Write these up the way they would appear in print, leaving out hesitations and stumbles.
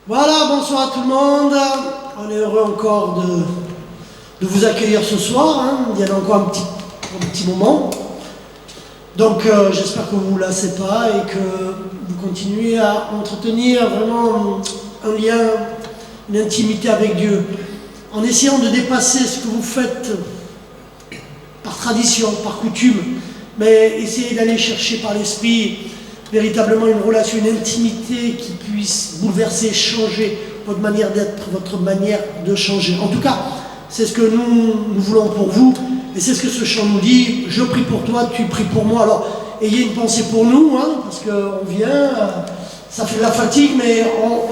Voilà, bonsoir à tout le monde. On est heureux encore de vous accueillir ce soir. Il y en a encore un petit moment. Donc j'espère que vous ne vous lassez pas et que vous continuez à entretenir vraiment un lien, une intimité avec Dieu, en essayant de dépasser ce que vous faites par tradition, par coutume, mais essayez d'aller chercher par l'esprit véritablement une relation, une intimité qui puisse bouleverser, changer votre manière d'être, votre manière de changer. En tout cas, c'est ce que nous voulons pour vous, et c'est ce que ce chant nous dit. Je prie pour toi, tu pries pour moi. Alors, ayez une pensée pour nous, parce qu'on vient, ça fait de la fatigue, mais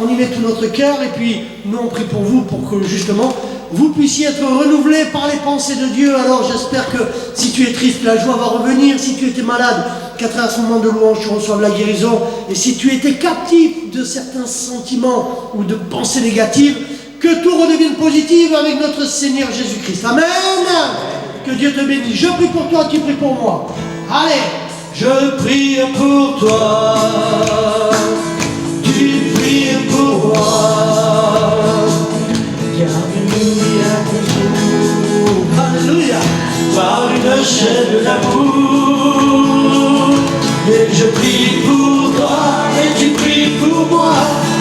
on y met tout notre cœur, et puis nous on prie pour vous, pour que justement vous puissiez être renouvelés par les pensées de Dieu. Alors j'espère que si tu es triste, la joie va revenir. Si tu étais malade, qu'à travers ce moment de louange, tu reçoives la guérison. Et si tu étais captif de certains sentiments ou de pensées négatives, que tout redevienne positif avec notre Seigneur Jésus-Christ. Amen. Que Dieu te bénisse. Je prie pour toi, tu pries pour moi. Allez, je prie pour toi, tu pries pour moi. Alléluia, par une chaîne d'amour. Et je prie pour toi et tu pries pour moi.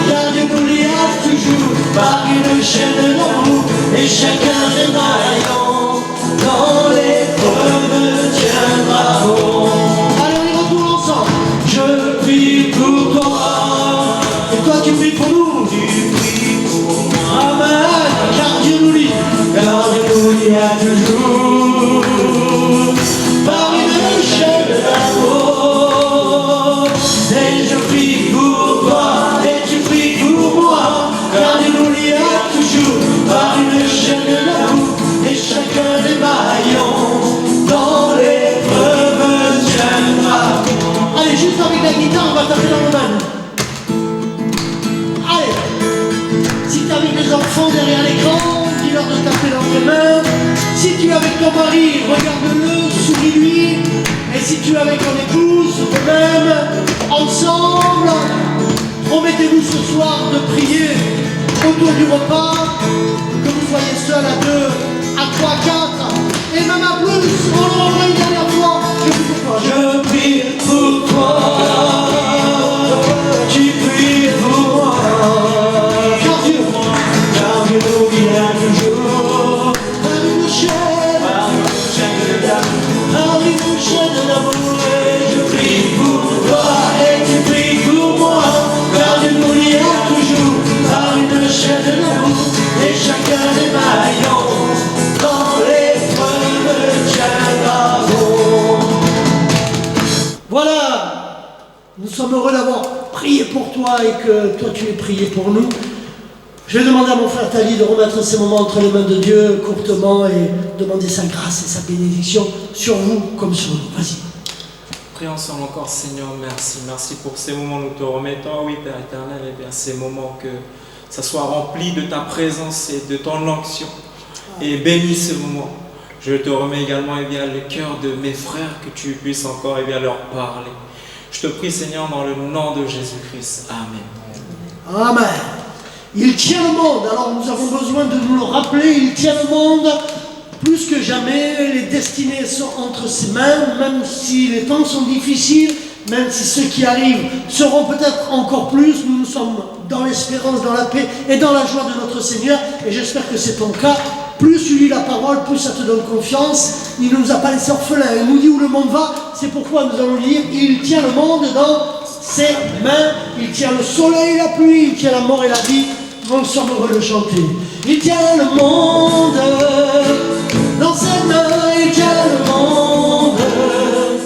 Car Dieu nous lia toujours par une chaîne d'amour. Et chacun des maillons dans l'épreuve tiendra bon. Allez, on y retourne ensemble. Je prie pour toi et toi tu pries pour nous. Tu pries pour moi. Amen. Car Dieu nous lie. Car Dieu nous lia toujours par une chaîne d'amour. Et je prie pour toi et tu pries pour moi. Car Dieu nous lia toujours par une chaîne d'amour. Et chacun des maillons dans l'épreuve tiendra. Allez, juste avec la guitare, on va taper dans le main. Allez, si tu es avec les enfants derrière l'écran, dis-leur de taper dans les mains. Si tu es avec ton mari, regarde-le, souris-lui. Et si tu es avec ton épouse, vous-même, ensemble, promettez-vous ce soir de prier autour du repas, que vous soyez seul à 2, à 3, 4, et même à plus. On le revoit une dernière fois. Je prie pour toi, tu pries pour moi. Car Dieu nous vient toujours par une chaîne d'amour. Et je prie pour toi et tu pries pour moi. Car Dieu nous lia toujours par une chaîne d'amour. Et chacun des maillons dans l'épreuve tiendra bon. Voilà, nous sommes heureux d'avoir prié pour toi et que toi tu aies prié pour nous. Je vais demander à mon frère Tali de remettre ces moments entre les mains de Dieu courtement et demander sa grâce et sa bénédiction sur vous comme sur nous. Vas-y. Prions ensemble encore, Seigneur, merci. Merci pour ces moments où nous te remettons, oui, Père éternel, et bien ces moments que ça soit rempli de ta présence et de ton onction. Et bénis ce moment. Je te remets également bien, le cœur de mes frères, que tu puisses encore bien, leur parler. Je te prie, Seigneur, dans le nom de Jésus-Christ. Amen. Amen. Il tient le monde, alors nous avons besoin de nous le rappeler, il tient le monde plus que jamais, les destinées sont entre ses mains, même si les temps sont difficiles, même si ceux qui arrivent seront peut-être encore plus, nous sommes dans l'espérance, dans la paix et dans la joie de notre Seigneur, et j'espère que c'est ton cas. Plus tu lis la parole, plus ça te donne confiance. Il ne nous a pas laissé orphelins, il nous dit où le monde va, c'est pourquoi nous allons lire, il tient le monde dans ses mains, il tient le soleil et la pluie, il tient la mort et la vie. Nous sommes heureux de chanter. Il tient le monde dans ses mains, il tient le monde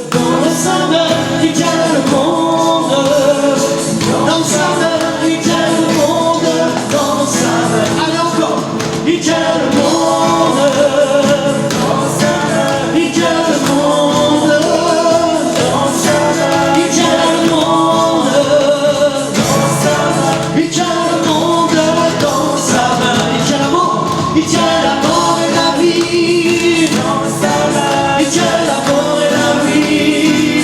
dans sa main, il tient le monde dans sa main, il tient le monde dans sa main. Allez encore, il tient le monde dans sa main, il tient le monde dans sa main, il tient le monde dans sa main, il tient le monde dans sa main, il tient la mort, il tient la mort et la vie dans sa main, il tient la mort et la vie.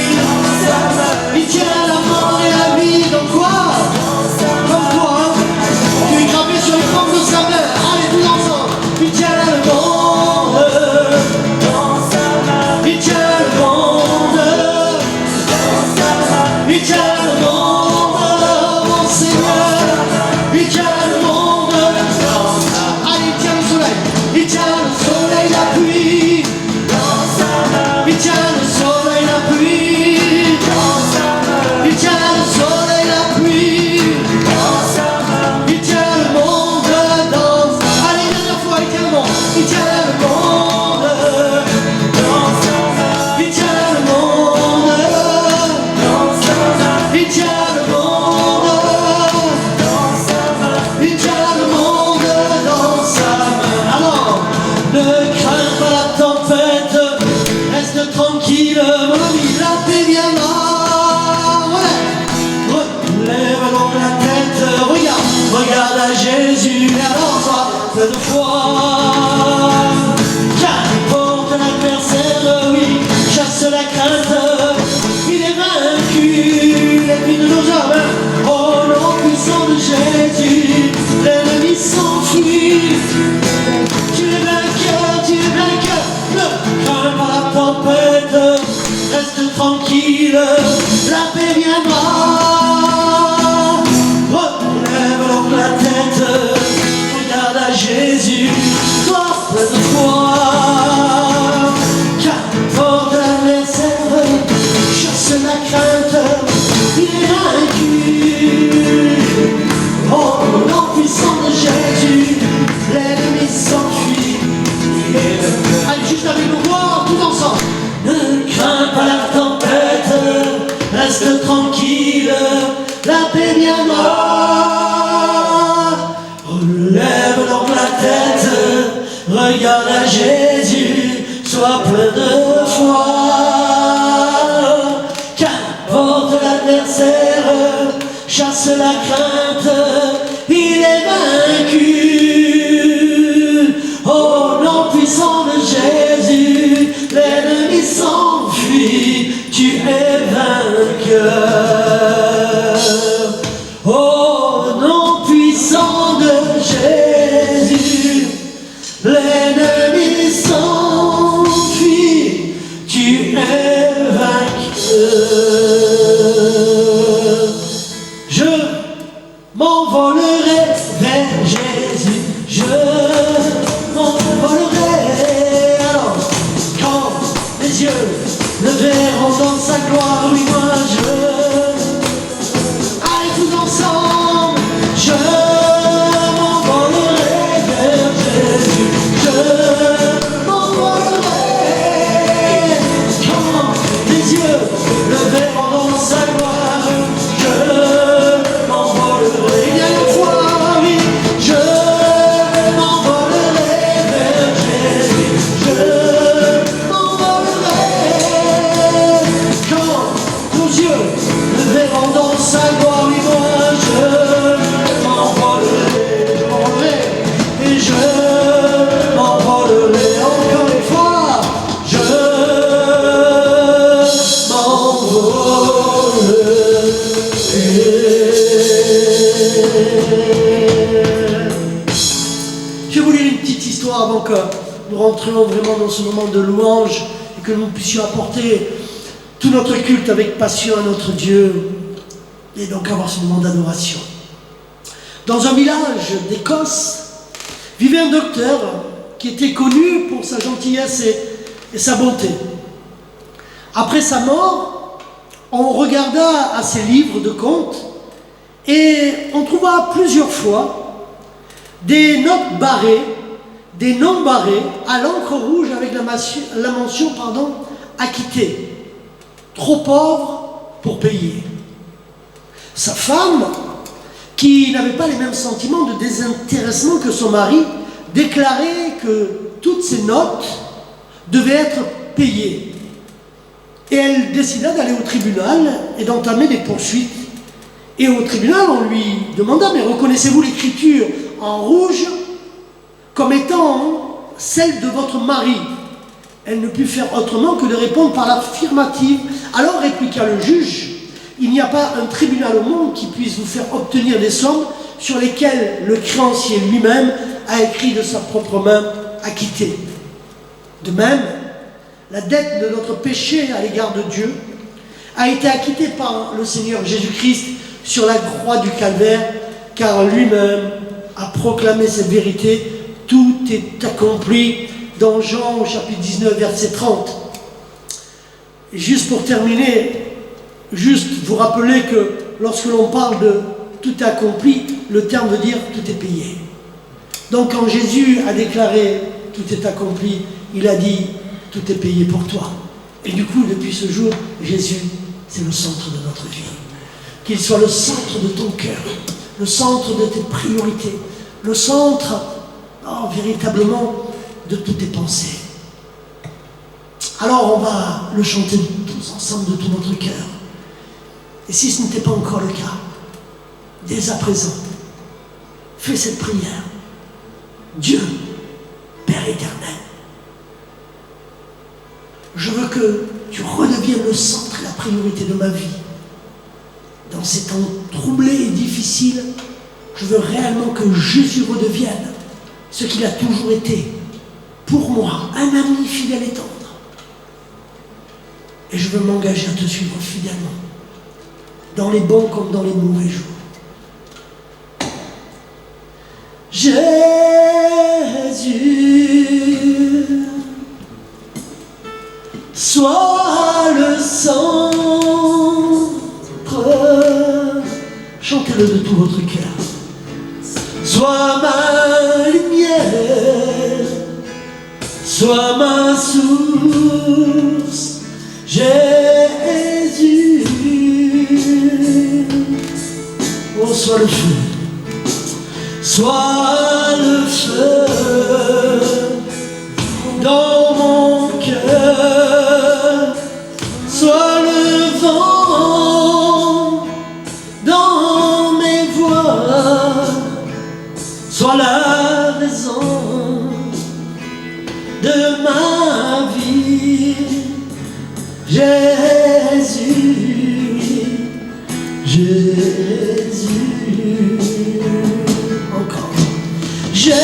plein de foi. Qu'importe l'adversaire, oui, chasse la crainte. Il est vaincu, l'ennemi de nos âmes. Oh, nom puissant de Jésus, l'ennemi s'enfuit. Tu es vainqueur, ne crains pas la tempête, reste tranquille, la paix viendra. Relève donc la tête, regarde à Jésus, sois plein de foi. Qu'importe l'adversaire, chasse la crainte, il est vaincu. Oh, au nom puissant de Jésus, l'ennemi s'enfuit. Allez, juste avec nos voix, tout ensemble. Ne crains pas la tempête, reste tranquille, la paix viendra. Relève donc la tête, regarde à Jésus, sois plein de foi. Qu'importe l'adversaire, chasse la crainte, il est vaincu. Au nom puissant de Jésus, l'ennemi s'enfuit, tu es vainqueur. Au nom puissant de Jésus, l'ennemi s'enfuit, tu es vainqueur. Je m'envolerai vers Jésus, je m'envolerai. Alors, quand les yeux le verront dans sa gloire, oui, moi je. Allez, tous ensemble, je m'envolerai vers Jésus, je m'envolerai. Quand les yeux le verront dans sa gloire, je m'envolerai. Il y a une fois, oui, je m'envolerai vers Jésus, je m'envolerai. Quand nos yeux me verront dans sa gloire, oui, moi je m'envolerai, et je m'envolerai encore une fois, je m'envolerai. Je vais vous lire une petite histoire avant que nous rentrions vraiment dans ce moment de louange et que nous puissions apporter tout notre culte avec passion à notre Dieu et donc avoir ce moment d'adoration. Dans un village d'Écosse vivait un docteur qui était connu pour sa gentillesse et sa bonté. Après sa mort, on regarda à ses livres de contes et on trouva plusieurs fois des notes barrées, des noms barrés à l'encre rouge avec la mention acquitté. Trop pauvre pour payer. Sa femme, qui n'avait pas les mêmes sentiments de désintéressement que son mari, déclarait que toutes ces notes devaient être payées. Et elle décida d'aller au tribunal et d'entamer des poursuites. Et au tribunal, on lui demanda, mais reconnaissez-vous l'écriture en rouge comme étant celle de votre mari? Elle ne put faire autrement que de répondre par l'affirmative. Alors répliqua le juge, il n'y a pas un tribunal au monde qui puisse vous faire obtenir des sommes sur lesquelles le créancier lui-même a écrit de sa propre main acquitté. De même, la dette de notre péché à l'égard de Dieu a été acquittée par le Seigneur Jésus-Christ sur la croix du Calvaire, car lui-même a proclamé cette vérité. Tout est accompli dans Jean au chapitre 19, verset 30. Et juste pour terminer, juste vous rappeler que lorsque l'on parle de tout est accompli, le terme veut dire tout est payé. Donc quand Jésus a déclaré tout est accompli, il a dit tout est payé pour toi. Et du coup, depuis ce jour, Jésus, c'est le centre de notre vie. Qu'il soit le centre de ton cœur, le centre de tes priorités, le centre, véritablement, de toutes tes pensées. Alors on va le chanter tous ensemble de tout notre cœur. Et si ce n'était pas encore le cas, dès à présent, fais cette prière. Dieu, Père éternel, je veux que tu redeviennes le centre et la priorité de ma vie. Dans ces temps troublés et difficiles, je veux réellement que Jésus redevienne ce qu'il a toujours été, pour moi, un ami fidèle et tendre. Et je veux m'engager à te suivre fidèlement, dans les bons comme dans les mauvais jours. Jésus, sois le centre. Chantez-le de tout votre cœur. Sois ma lumière, sois ma source, Jésus. Oh, sois le feu, sois le feu dans mon cœur, sois le vent dans mes voies, sois la raison de ma vie, Jésus, Jésus. Encore. Jésus,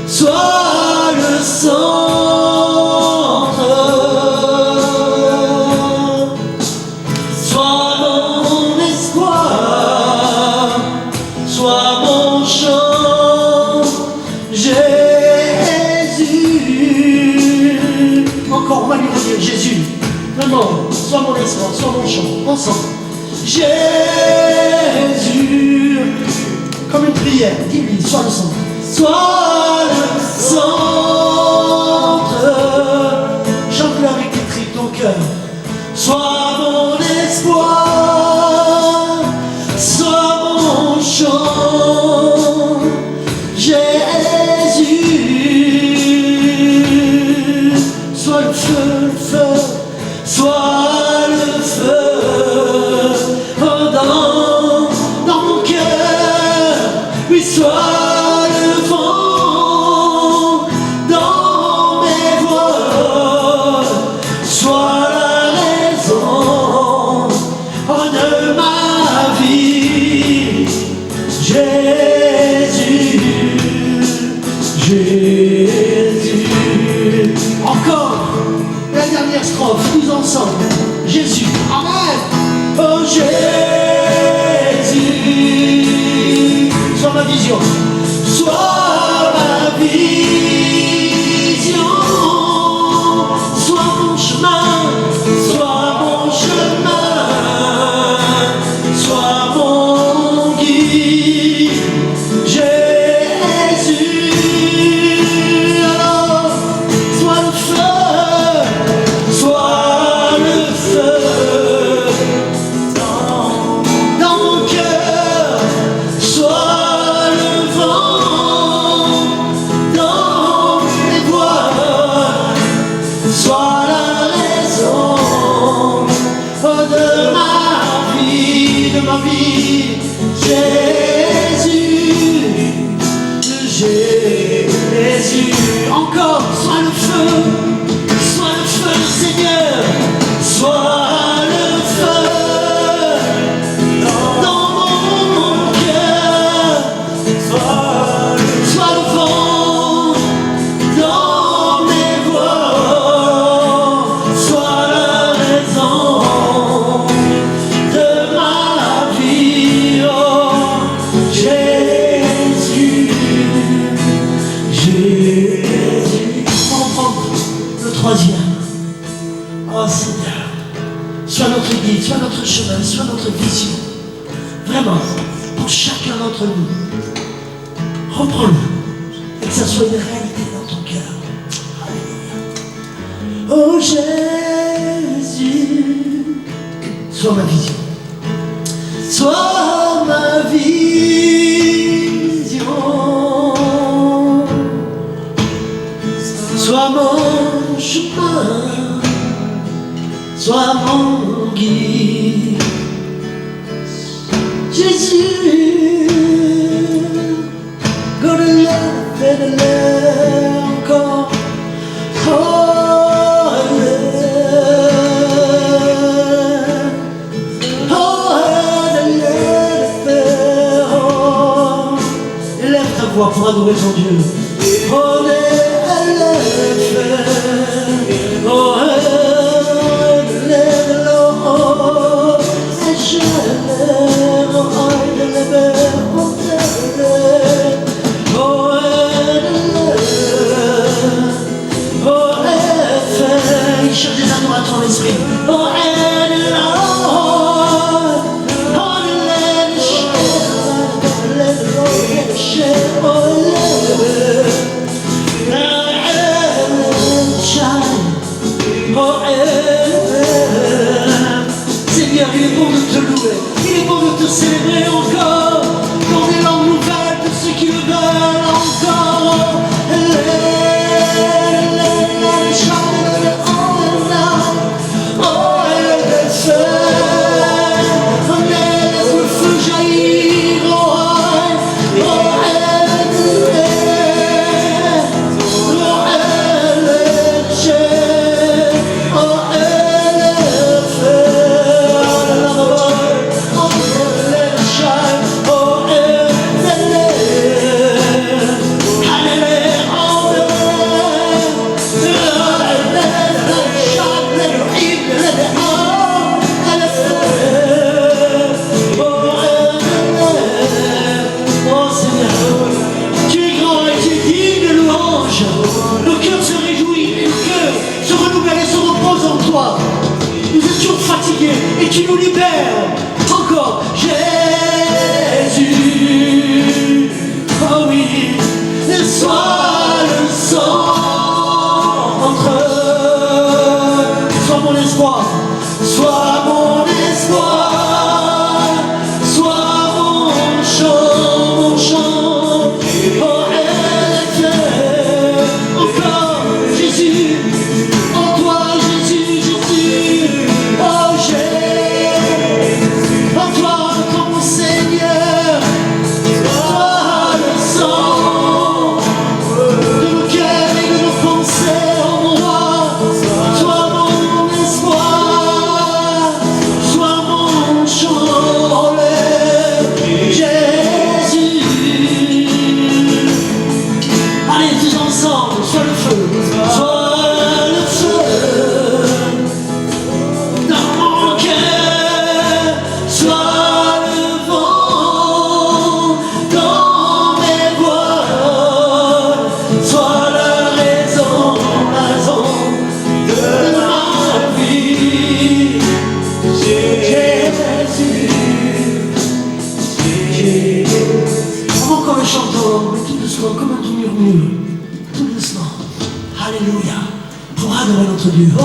sois le centre, sois mon espoir, sois mon chant, Jésus. Encore, on va lui redire Jésus. Vraiment, sois mon espoir, sois mon chant, ensemble. Jésus, comme une prière, dis-lui, sois le centre. Sois le centre, chante-le avec tes tripes, ton cœur. Sois mon espoir, sois mon chant, Jésus. Sois le feu, sois le feu dans mon cœur, oui, sois le vent dans mes voies, sois la raison de ma vie, Jésus, Jésus. Encore la dernière strophe, tous ensemble, Jésus, amen. Oh Jésus, sois ma vision, sois ma vision, sois mon chemin, sois mon chemin, sois mon guide, Jésus. Alors, sois le feu, sois le feu dans mon cœur, sois le vent dans mes voies, sois la raison de ma vie, Jésus, Jésus. Encore, sois le feu, Seigneur, sois le feu dans mon cœur, sois le vent dans mes voies, sois la raison de ma vie, oh Jésus, Jésus. On va prendre le troisième. Oh Seigneur, sois notre guide, sois notre chemin, sois notre vision. Vraiment, pour chacun d'entre nous. Reprends-le et que ça soit une réalité dans ton cœur. Alléluia. Oh Jésus, sois ma vision. Sois ma vision. Sois mon chemin. Sois mon guide, Jésus. pour adorer ton Dieu. Oh, il cherche des adorateurs en l'esprit. Oh, Seigneur, il est bon de te louer, il est bon de te célébrer encore, dans des langues nouvelles, pour ceux qui le veulent encore. Laisse le feu jaillir, nos cœurs se réjouissent et nos cœurs se renouvellent et se reposent en toi. Nous étions fatigués et tu nous libères. Encore, Jésus, oh oui, sois le centre, sois mon espoir, sois mon espoir, sois mon chant, mon chant. Comme un doux murmure, tout doucement. Alléluia. Pour adorer notre Dieu. Oh,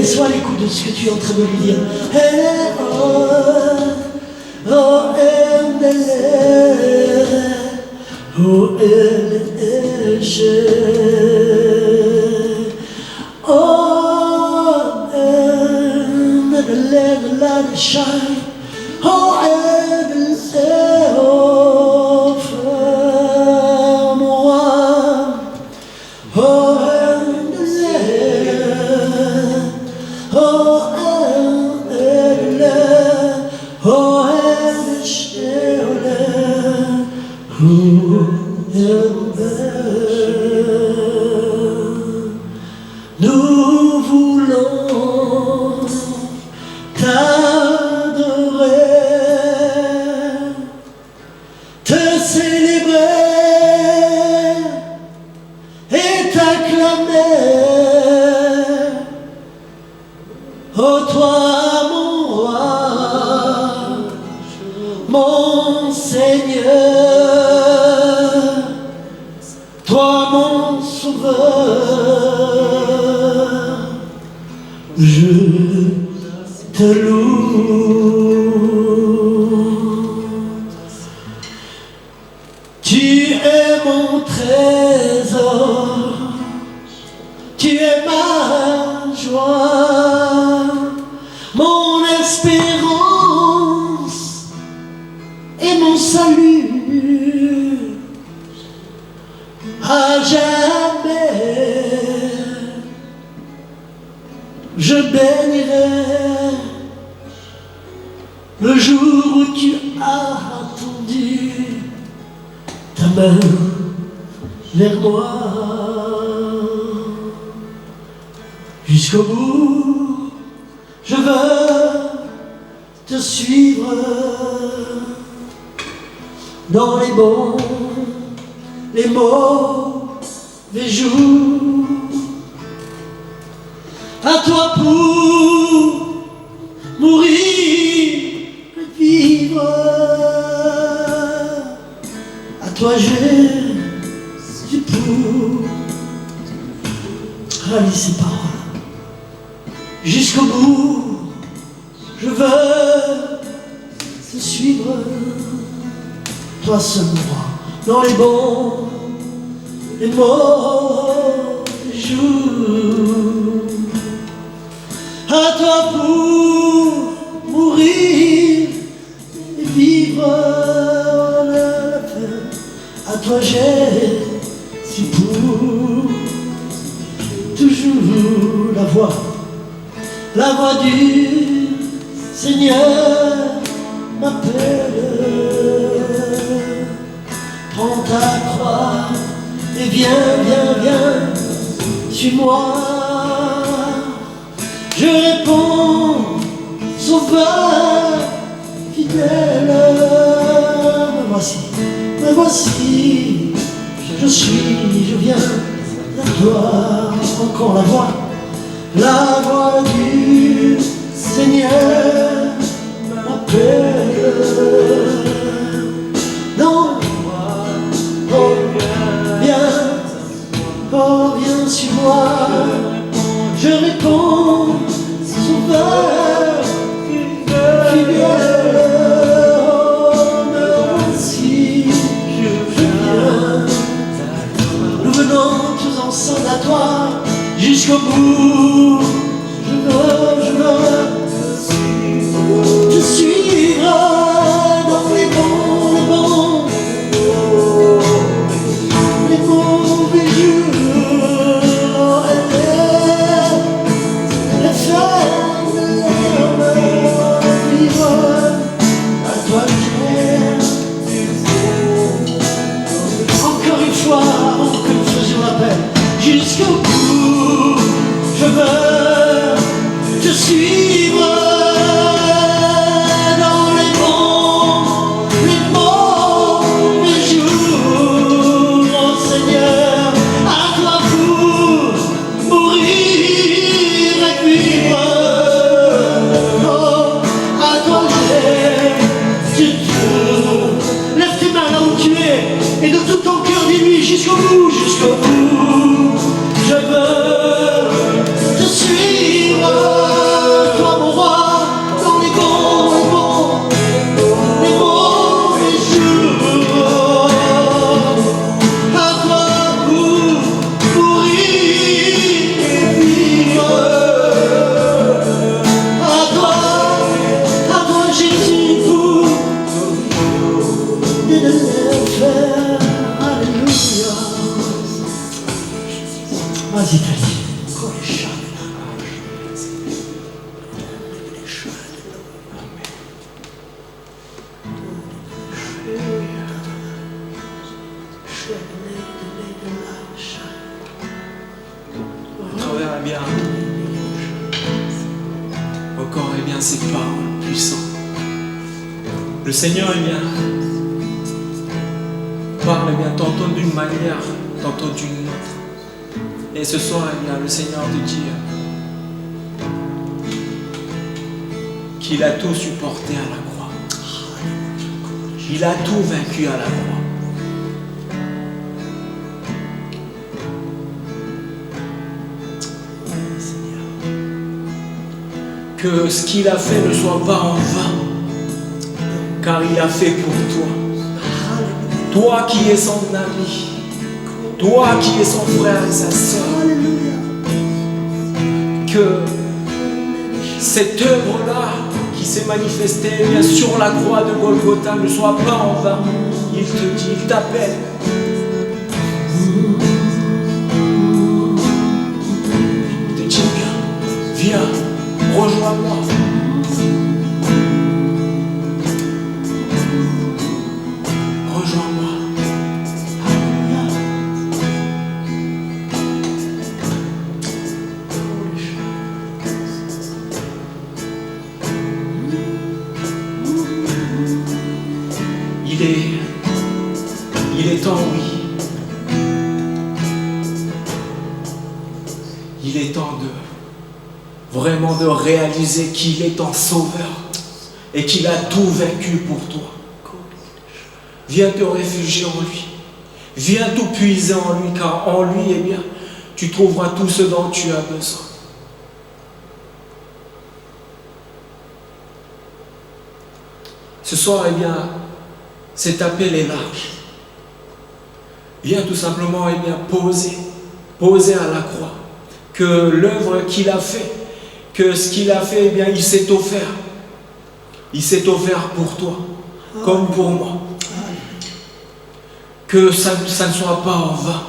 sois à l'écoute de ce que tu es en train de lui dire. Shine. Oh, frère, mon roi. Oh, nous voulons t'adorer, te célébrer et t'acclamer. Oh toi mon roi, mon Seigneur, toi mon sauveur, je te loue. Tu es mon trésor, tu es ma joie, mon espérance et mon salut. À jamais bénirai le jour où tu as tendu ta main vers moi. Jusqu'au bout, je veux te suivre dans les bons, les mauvais jours. À toi pour mourir et vivre. À toi j'ai pour réaliser ces paroles. Jusqu'au bout, je veux te suivre. Toi seul moi, dans les bons, les mauvais jours. À toi pour mourir et vivre la fin. À toi j'ai si pour toujours la voix du Seigneur m'appelle. Prends ta croix et viens, suis-moi. Je réponds, Sauveur fidèle. Me voici, je viens à toi. Encore la voix du Seigneur m'appelle. Non, viens sur moi. Je réponds, Sauveur fidèle. Me voici, je viens. Nous venons tous ensemble à toi. Jusqu'au bout, je veux te suivre dans les bons, les mauvais jours. Les femmes vivre à toi encore une fois, avant que nous faisions l'appel. Jusqu'au bout, je veux te suivre dans les bons, les mauvais jours. Oh Seigneur, à toi pour mourir et vivre. Oh, à toi j'ai tout. Lève tes mains là où tu es et de tout ton cœur dis-lui jusqu'au bout, je veux te suivre, toi mon roi, dans les bons, les mauvais jours. À toi pour mourir et vivre. À toi Jésus pour de faire. Alléluia. Vas-y, bien, encore et bien ces paroles puissantes. Le Seigneur est bien, parle bien tantôt d'une manière, tantôt d'une autre. Et ce soir, eh bien, le Seigneur te dit qu'il a tout supporté à la croix. Il a tout vaincu à la croix. Que ce qu'il a fait ne soit pas en vain, car il a fait pour toi. Toi qui es son ami, toi qui es son frère et sa sœur. Que cette œuvre-là qui s'est manifestée bien sur la croix de Golgotha ne soit pas en vain. Il te dit, il t'appelle. Il te dit, viens. Rejoins-moi. Rejoins-moi. Il est temps, oui. Il est temps vraiment de réaliser qu'il est ton sauveur et qu'il a tout vaincu pour toi. Viens te réfugier en lui. Viens tout puiser en lui, car en lui, eh bien, tu trouveras tout ce dont tu as besoin. Ce soir, eh bien, cet appel est large. Viens tout simplement, eh bien, poser à la croix que l'œuvre qu'il a fait, que ce qu'il a fait, eh bien, il s'est offert. Il s'est offert pour toi, comme pour moi. Que ça ne soit pas en vain.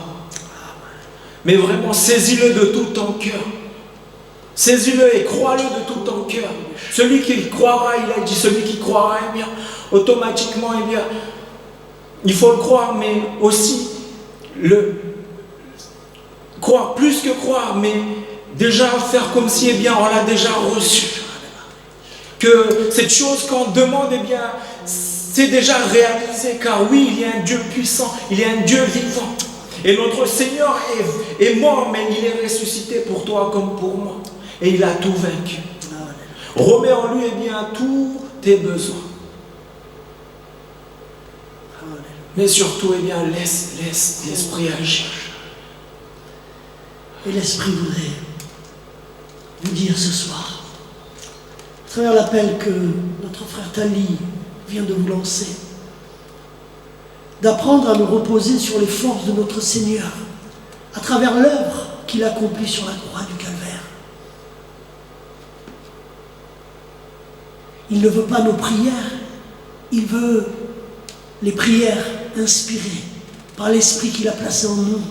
Mais vraiment, saisis-le de tout ton cœur. Saisis-le et crois-le de tout ton cœur. Celui qui croira, il a dit, celui qui croira, eh bien, automatiquement, eh bien, il faut le croire, mais aussi croire, plus que croire, mais déjà faire comme si, eh bien, on l'a déjà reçu. Que cette chose qu'on demande, eh bien, c'est déjà réalisé, car oui, il y a un Dieu puissant, il y a un Dieu vivant. Et notre Seigneur est mort, mais il est ressuscité pour toi comme pour moi. Et il a tout vaincu. Remets en lui, eh bien, tous tes besoins. Mais surtout, eh bien, laisse l'Esprit agir. Et l'Esprit voudrait vous dire ce soir, à travers l'appel que notre frère Tali vient de vous lancer, d'apprendre à nous reposer sur les forces de notre Seigneur, à travers l'œuvre qu'il accomplit sur la croix du Calvaire. Il ne veut pas nos prières, il veut les prières inspirées par l'Esprit qu'il a placé en nous.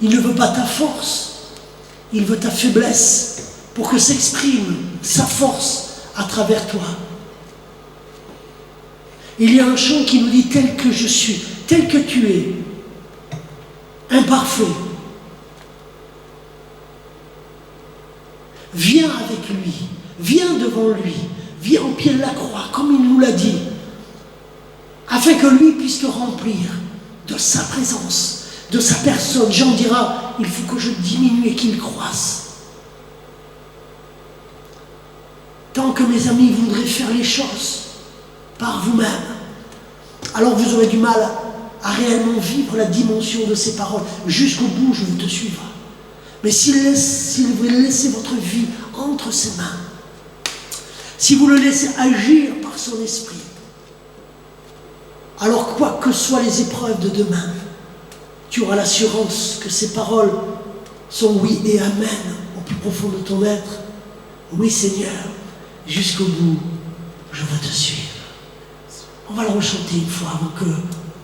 Il ne veut pas ta force, il veut ta faiblesse pour que s'exprime sa force à travers toi. Il y a un chant qui nous dit: tel que je suis, tel que tu es, imparfait, viens avec lui, viens devant lui, viens au pied de la croix, comme il nous l'a dit, afin que lui puisse te remplir de sa présence, de sa personne. Jean dira: il faut que je diminue et qu'il croisse. Tant que mes amis voudraient faire les choses par vous-même, alors vous aurez du mal à réellement vivre la dimension de ces paroles. Jusqu'au bout, je vous te suivrai. Mais si vous laissez votre vie entre ses mains, si vous le laissez agir par son esprit, alors quoi que soient les épreuves de demain, tu auras l'assurance que ces paroles sont oui et amen au plus profond de ton être. Oui Seigneur, jusqu'au bout, je veux te suivre. On va le rechanter une fois avant que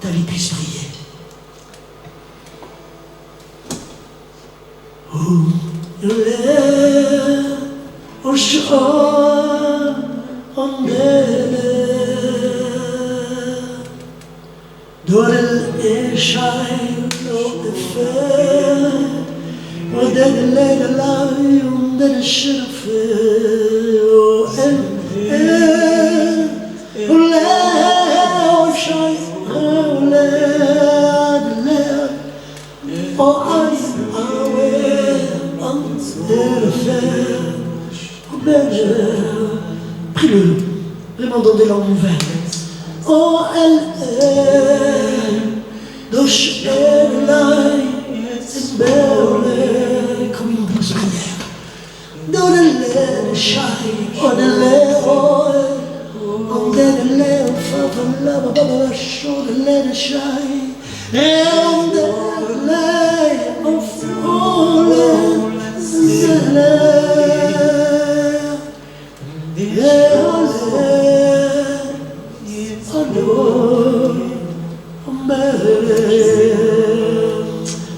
ta vie puisse prier. Prie-le, vraiment dans des langues nouvelles. Oh, comme une douce prière.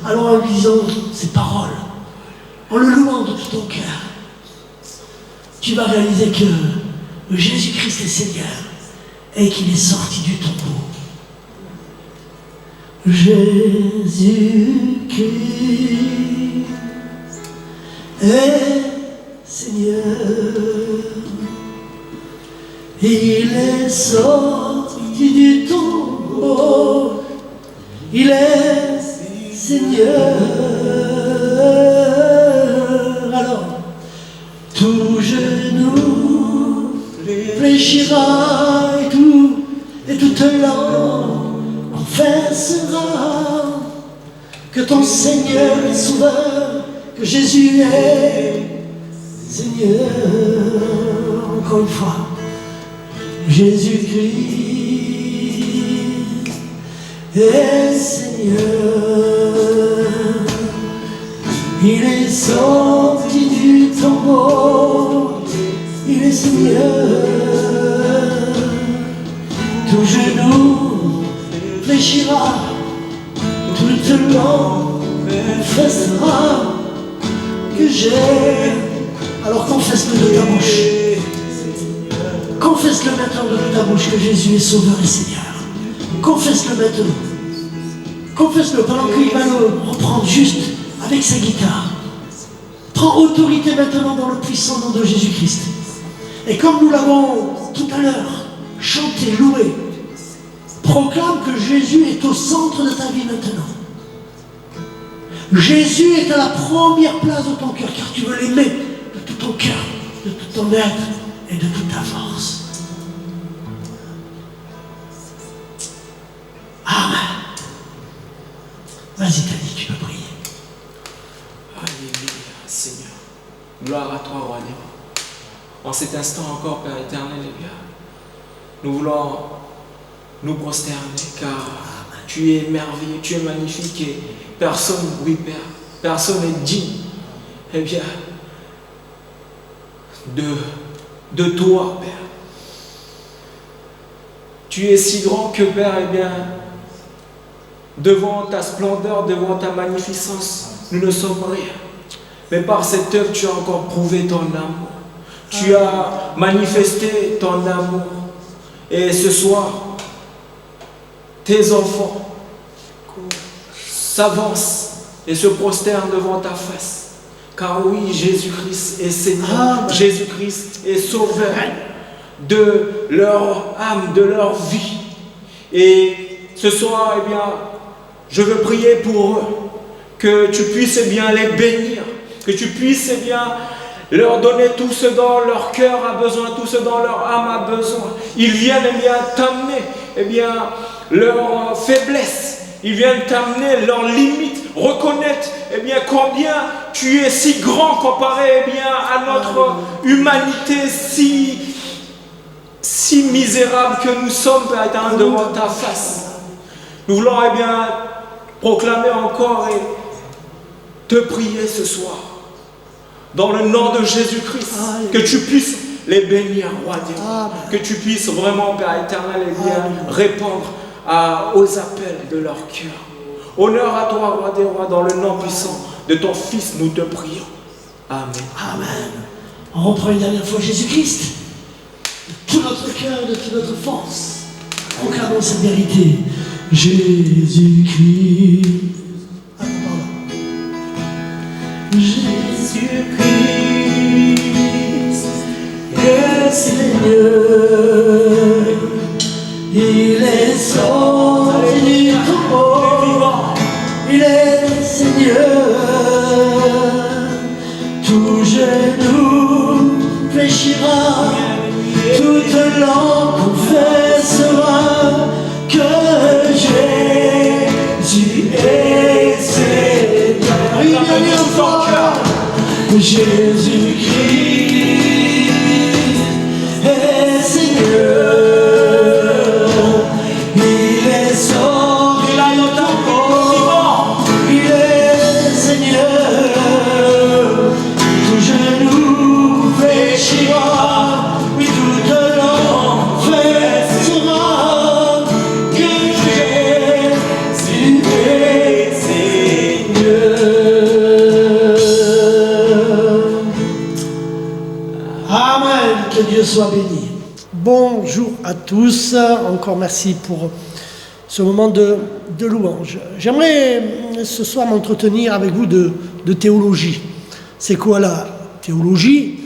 Alors en lisant ces paroles, en le louant de tout ton cœur, tu tu vas réaliser que Jésus-Christ est Seigneur et qu'il est sorti du tombeau. Jésus-Christ est Seigneur. Il est sorti du tombeau. Il est Seigneur. Alors, tout genou fléchira et toute langue confessera que ton Seigneur est sauveur, que Jésus est Seigneur. Encore une fois, Jésus-Christ est Seigneur. Il est sorti du tombeau, il est Seigneur. Tout genou fléchira, toute langue confessera que j'ai. Alors confesse-le de ta bouche. Confesse-le maintenant de ta bouche que Jésus est Sauveur et Seigneur. Confesse-le maintenant. Confesse-le pendant qu'il va le reprendre juste avec sa guitare. Prends autorité maintenant dans le puissant nom de Jésus-Christ. Et comme nous l'avons tout à l'heure chanté, loué, proclame que Jésus est au centre de ta vie maintenant. Jésus est à la première place de ton cœur, car tu veux l'aimer de tout ton cœur, de tout ton être et de toute ta force. Amen. Vas-y, Tani, tu peux prier. Alléluia, Seigneur. Gloire à toi, roi des rois. En cet instant encore, Père éternel, nous voulons nous prosterner, car tu es merveilleux, tu es magnifique et personne, oui Père, personne n'est digne, de toi, Père. Tu es si grand que, Père, devant ta splendeur, devant ta magnificence, nous ne sommes rien. Mais par cette œuvre, tu as encore prouvé ton amour. Tu as manifesté ton amour. Et ce soir, tes enfants s'avancent et se prosternent devant ta face. Car oui, Jésus-Christ est Seigneur. Jésus-Christ est Sauveur de leur âme, de leur vie. Et ce soir, je veux prier pour eux, que tu puisses les bénir, que tu puisses leur donner tout ce dont leur cœur a besoin, tout ce dont leur âme a besoin. Ils viennent t'amener leur faiblesse, ils viennent t'amener leurs limites, reconnaître combien tu es si grand comparé à notre humanité si misérable que nous sommes, Père éternel, devant ta face. Nous voulons proclamer encore et te prier ce soir, dans le nom de Jésus-Christ, que tu puisses les bénir, roi des rois, que tu puisses vraiment, Père éternel, répondre aux appels de leur cœur. Honneur à toi, roi des rois, dans le nom puissant de ton Fils, nous te prions. Amen. Amen. On reprend une dernière fois Jésus-Christ, de tout notre cœur, de toute notre force. Proclamons cette vérité. Jésus-Christ. Jésus-Christ est Seigneur. Il est sorti du tombeau. Il est Seigneur. Tout genou fléchira, toute langue confessera que Jésus est Seigneur. Une dernière fois, Jésus-Christ est Seigneur. Il est sorti du tombeau. Il est Seigneur. Tout genou fléchira, oui, toute langue confessera que Jésus est Seigneur. soit béni. Bonjour à tous, encore merci pour ce moment de louange. J'aimerais ce soir m'entretenir avec vous de théologie. C'est quoi la théologie?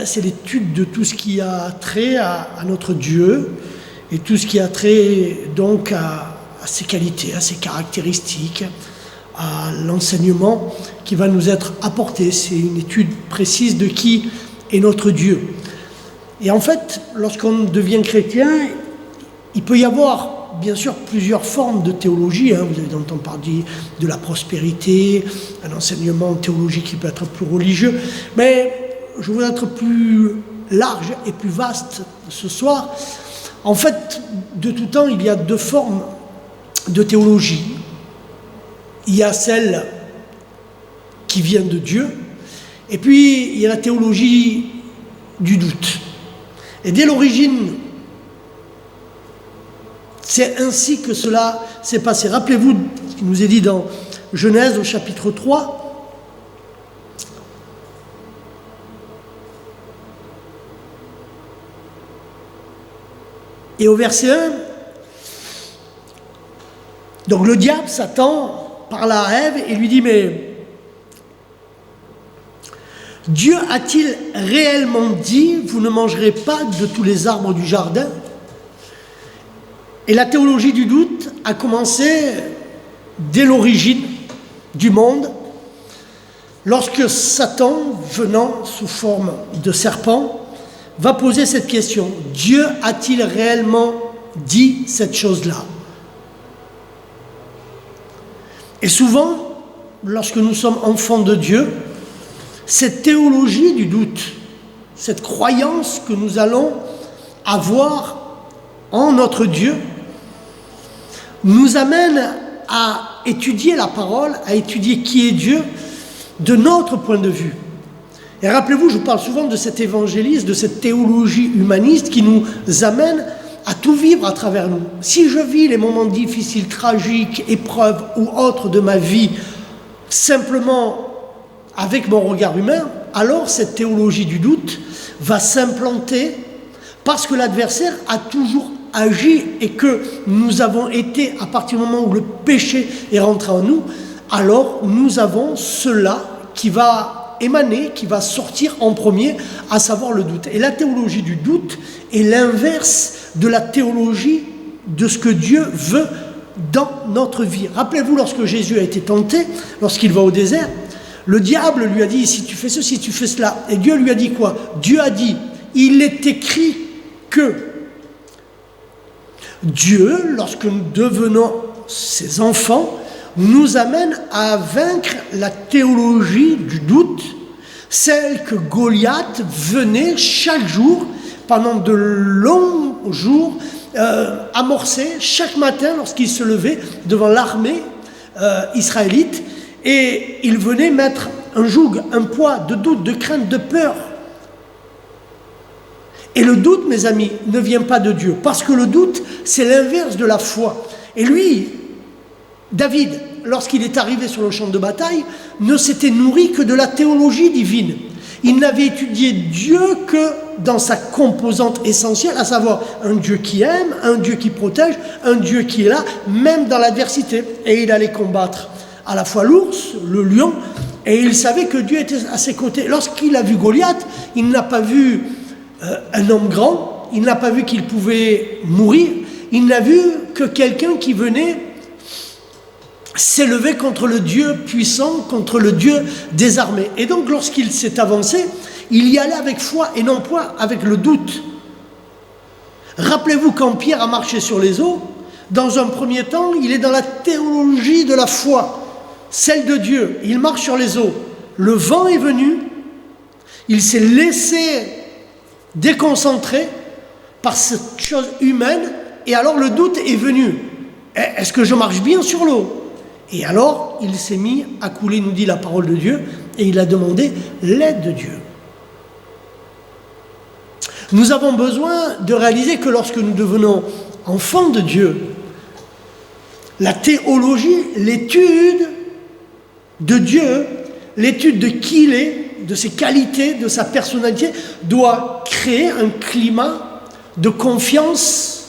C'est l'étude de tout ce qui a trait à notre Dieu et tout ce qui a trait donc à ses qualités, à ses caractéristiques, à l'enseignement qui va nous être apporté. C'est une étude précise de qui est notre Dieu. Et en fait, lorsqu'on devient chrétien, il peut y avoir bien sûr plusieurs formes de théologie. Vous avez entendu parler de la prospérité, un enseignement théologique qui peut être plus religieux. Mais je voudrais être plus large et plus vaste ce soir. En fait, de tout temps, il y a deux formes de théologie. Il y a celle qui vient de Dieu, et puis il y a la théologie du doute. Et dès l'origine, c'est ainsi que cela s'est passé. Rappelez-vous ce qui nous est dit dans Genèse au chapitre 3. Et au verset 1, donc le diable, Satan, parle à Ève et lui dit, mais Dieu a-t-il réellement dit, vous ne mangerez pas de tous les arbres du jardin? Et la théologie du doute a commencé dès l'origine du monde, lorsque Satan, venant sous forme de serpent, va poser cette question. Dieu a-t-il réellement dit cette chose-là? Et souvent, lorsque nous sommes enfants de Dieu, cette théologie du doute, cette croyance que nous allons avoir en notre Dieu, nous amène à étudier la parole, à étudier qui est Dieu de notre point de vue. Et rappelez-vous, je vous parle souvent de cet évangélisme, de cette théologie humaniste qui nous amène à tout vivre à travers nous. Si je vis les moments difficiles, tragiques, épreuves ou autres de ma vie, simplement avec mon regard humain, alors cette théologie du doute va s'implanter parce que l'adversaire a toujours agi et que nous avons été, à partir du moment où le péché est rentré en nous, alors nous avons cela qui va émaner, qui va sortir en premier, à savoir le doute. Et la théologie du doute est l'inverse de la théologie de ce que Dieu veut dans notre vie. Rappelez-vous, lorsque Jésus a été tenté, lorsqu'il va au désert, le diable lui a dit, si tu fais ceci, si tu fais cela. Et Dieu lui a dit quoi? Dieu a dit, il est écrit que Dieu, lorsque nous devenons ses enfants, nous amène à vaincre la théologie du doute, celle que Goliath venait chaque jour, pendant de longs jours, amorcer chaque matin lorsqu'il se levait devant l'armée israélite, et il venait mettre un joug, un poids de doute, de crainte, de peur. Et le doute, mes amis, ne vient pas de Dieu, parce que le doute, c'est l'inverse de la foi. Et lui, David, lorsqu'il est arrivé sur le champ de bataille, ne s'était nourri que de la théologie divine. Il n'avait étudié Dieu que dans sa composante essentielle, à savoir un Dieu qui aime, un Dieu qui protège, un Dieu qui est là, même dans l'adversité. Et il allait combattre à la fois l'ours, le lion, et il savait que Dieu était à ses côtés. Lorsqu'il a vu Goliath, il n'a pas vu un homme grand, il n'a pas vu qu'il pouvait mourir, il n'a vu que quelqu'un qui venait s'élever contre le Dieu puissant, contre le Dieu des armées. Et donc lorsqu'il s'est avancé, il y allait avec foi et non point avec le doute. Rappelez-vous quand Pierre a marché sur les eaux, dans un premier temps, il est dans la théologie de la foi, celle de Dieu. Il marche sur les eaux. Le vent est venu, il s'est laissé déconcentrer par cette chose humaine, et alors le doute est venu. Est-ce que je marche bien sur l'eau? Et alors, il s'est mis à couler, nous dit la parole de Dieu, et il a demandé l'aide de Dieu. Nous avons besoin de réaliser que lorsque nous devenons enfants de Dieu, la théologie, l'étude de Dieu, l'étude de qui il est, de ses qualités, de sa personnalité, doit créer un climat de confiance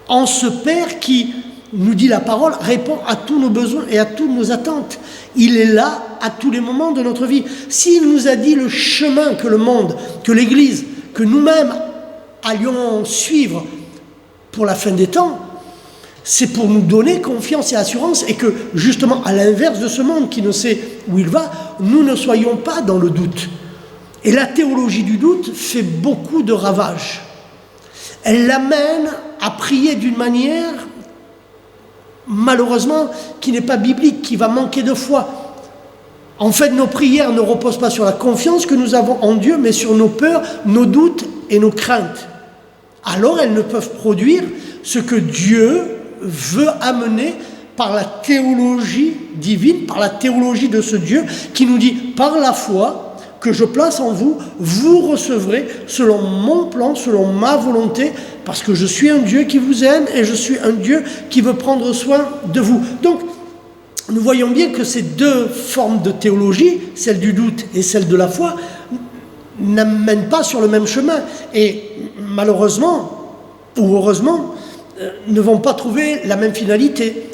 en ce Père qui, nous dit la parole, répond à tous nos besoins et à toutes nos attentes. Il est là à tous les moments de notre vie. S'il nous a dit le chemin que le monde, que l'Église, que nous-mêmes allions suivre pour la fin des temps, c'est pour nous donner confiance et assurance, et que justement, à l'inverse de ce monde qui ne sait où il va, nous ne soyons pas dans le doute. Et la théologie du doute fait beaucoup de ravages. Elle l'amène à prier d'une manière, malheureusement, qui n'est pas biblique, qui va manquer de foi. En fait, nos prières ne reposent pas sur la confiance que nous avons en Dieu, mais sur nos peurs, nos doutes et nos craintes. Alors elles ne peuvent produire ce que Dieu veut amener par la théologie divine, par la théologie de ce Dieu qui nous dit, par la foi que je place en vous, vous recevrez selon mon plan, selon ma volonté, parce que je suis un Dieu qui vous aime et je suis un Dieu qui veut prendre soin de vous. Donc, nous voyons bien que ces deux formes de théologie, celle du doute et celle de la foi, n'amènent pas sur le même chemin. Et malheureusement, ou heureusement, ne vont pas trouver la même finalité.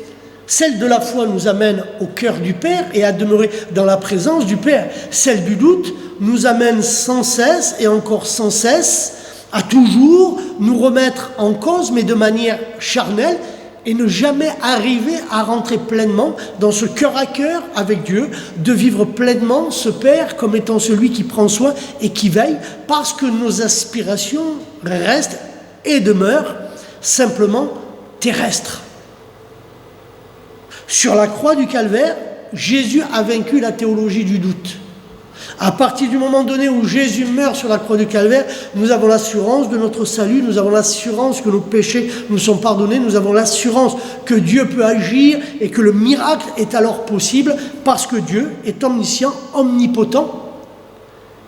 Celle de la foi nous amène au cœur du Père et à demeurer dans la présence du Père. Celle du doute nous amène sans cesse et encore sans cesse à toujours nous remettre en cause, mais de manière charnelle, et ne jamais arriver à rentrer pleinement dans ce cœur à cœur avec Dieu, de vivre pleinement ce Père comme étant celui qui prend soin et qui veille, parce que nos aspirations restent et demeurent simplement terrestres. Sur la croix du Calvaire, Jésus a vaincu la théologie du doute. À partir du moment donné où Jésus meurt sur la croix du Calvaire, nous avons l'assurance de notre salut, nous avons l'assurance que nos péchés nous sont pardonnés, nous avons l'assurance que Dieu peut agir et que le miracle est alors possible parce que Dieu est omniscient, omnipotent.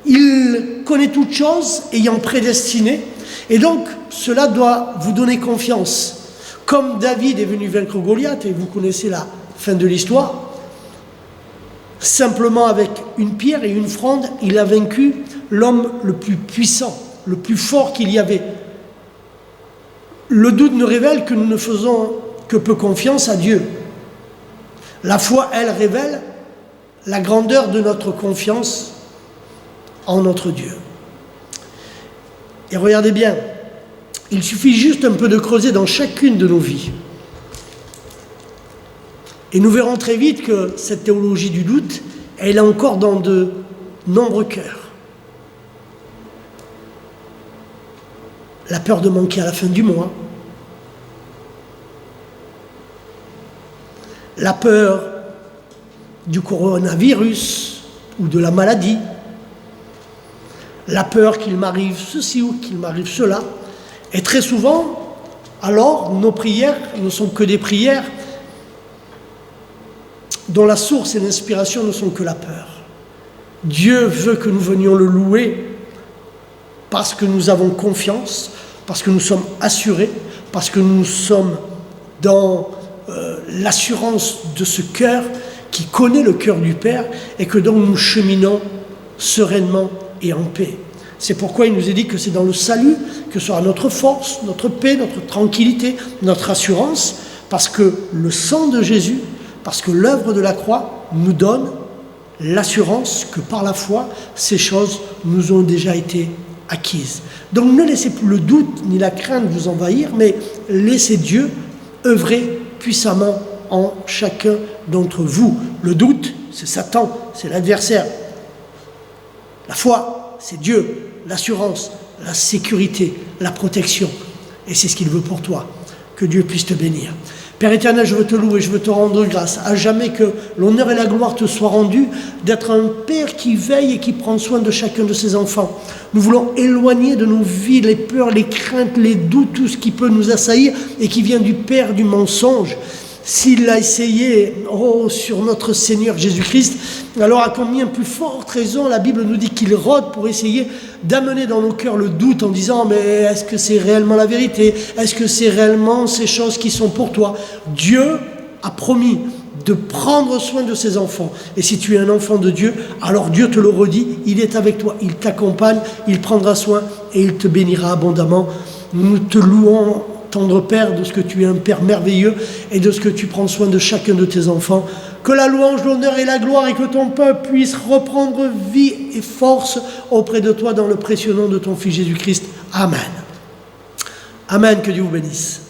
Il connaît toutes choses ayant prédestiné, et donc cela doit vous donner confiance. Comme David est venu vaincre Goliath, et vous connaissez la fin de l'histoire, simplement avec une pierre et une fronde, il a vaincu l'homme le plus puissant, le plus fort qu'il y avait. Le doute nous révèle que nous ne faisons que peu confiance à Dieu. La foi, elle, révèle la grandeur de notre confiance en notre Dieu. Et regardez bien, il suffit juste un peu de creuser dans chacune de nos vies. Et nous verrons très vite que cette théologie du doute, elle est encore dans de nombreux cœurs. La peur de manquer à la fin du mois. La peur du coronavirus ou de la maladie. La peur qu'il m'arrive ceci ou qu'il m'arrive cela. Et très souvent, alors, nos prières ne sont que des prières dont la source et l'inspiration ne sont que la peur. Dieu veut que nous venions le louer parce que nous avons confiance, parce que nous sommes assurés, parce que nous sommes dans l'assurance de ce cœur qui connaît le cœur du Père et que donc nous cheminons sereinement et en paix. C'est pourquoi il nous est dit que c'est dans le salut que sera notre force, notre paix, notre tranquillité, notre assurance, parce que le sang de Jésus, parce que l'œuvre de la croix nous donne l'assurance que par la foi, ces choses nous ont déjà été acquises. Donc ne laissez plus le doute ni la crainte vous envahir, mais laissez Dieu œuvrer puissamment en chacun d'entre vous. Le doute, c'est Satan, c'est l'adversaire. La foi, c'est Dieu, l'assurance, la sécurité, la protection. Et c'est ce qu'il veut pour toi. Que Dieu puisse te bénir. Père éternel, je veux te louer, je veux te rendre grâce. À jamais que l'honneur et la gloire te soient rendus d'être un Père qui veille et qui prend soin de chacun de ses enfants. Nous voulons éloigner de nos vies les peurs, les craintes, les doutes, tout ce qui peut nous assaillir et qui vient du père du mensonge. S'il a essayé sur notre Seigneur Jésus-Christ, alors à combien plus forte raison la Bible nous dit qu'il rôde pour essayer d'amener dans nos cœurs le doute en disant « mais est-ce que c'est réellement la vérité? Est-ce que c'est réellement ces choses qui sont pour toi ?» Dieu a promis de prendre soin de ses enfants. Et si tu es un enfant de Dieu, alors Dieu te le redit, il est avec toi, il t'accompagne, il prendra soin et il te bénira abondamment. Nous te louons, tendre Père, de ce que tu es un Père merveilleux et de ce que tu prends soin de chacun de tes enfants. Que la louange, l'honneur et la gloire et que ton peuple puisse reprendre vie et force auprès de toi dans le précieux nom de ton Fils Jésus-Christ. Amen. Amen, que Dieu vous bénisse.